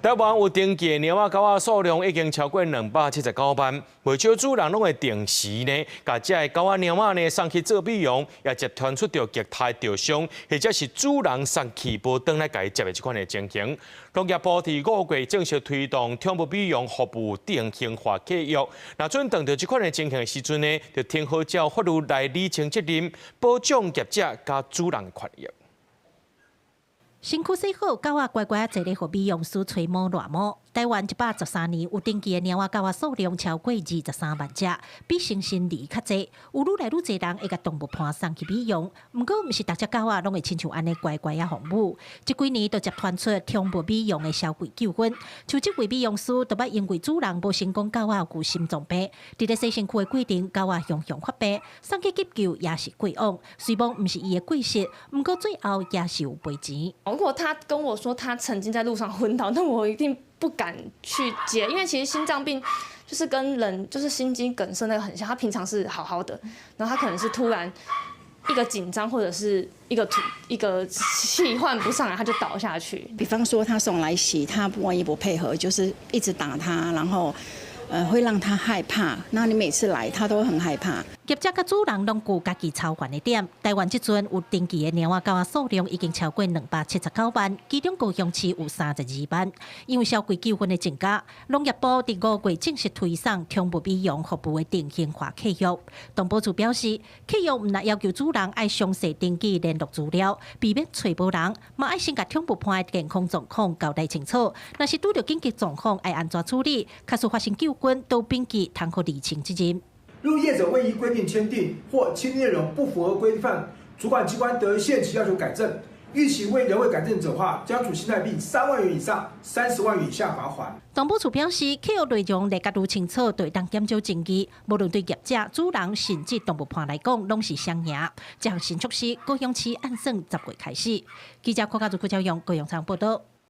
台湾有登记的猫仔狗仔数量已经超过279万，不少主人拢会定时呢，把这个狗仔猫仔呢送去做美容，也接传出着虐待着伤，或者是主人送去无转来家接的这款的情形。农业部伫5月正式推动宠物美容服务定型化契约，那准碰到这款的情形的时阵呢，就听好照法律来厘清责任，保障业者甲主人的权益。身躯洗好，狗仔乖乖坐咧，互美容师吹毛乱毛。台湾113年有登记的猫仔狗仔数量超过23万只，比新生儿较侪。有愈来愈侪人会甲动物伴送去美容，毋过毋是逐只狗仔拢会亲像安尼乖乖啊服务。这几年都接传出宠物美容的消费纠纷，像这位美容师都捌因为主人无成功狗仔有心脏病，伫咧洗身躯的过程，狗仔雄雄发病，送去急救也是过往。虽然毋是伊的过失，毋过最后也是有赔钱。如果他跟我说他曾经在路上昏倒，那我一定不敢去接，因为其实心脏病就是跟人就是心肌梗塞那个很像，他平常是好好的，然后他可能是突然一个紧张或者是一个气换不上来，他就倒下去。比方说他送来洗，他万一不配合，就是一直打他，然后会让他害怕。那你每次来，他都很害怕。业者甲主人拢有家己操烦的点。台湾即阵有登记的猫仔狗仔数量已经超过279万，其中高雄市有32万。因为消费纠纷的增加，农业部伫5月正式推送宠物美容服务的定型化契约。动保处表示，契约毋但要求主人爱详细登记联络资料，避免找无人，嘛爱先甲宠物伴的健康状况交代清楚。若是拄到紧急状况，爱安怎处理？假使发生纠纷，都并记通可厘清责任。如业者未依规定签订或签订内容不符合规范，主管机关得限期要求改正。逾期仍未改正者话，将处新台币3万元以上30万元以下罚款。动保处表示，契约内容列甲愈清楚，对当减少争议。无论对业者、主人甚至动物伴来讲，拢是双赢。这项新措施，高雄市按算10月开始。记者柯家族副教用高雄场报道。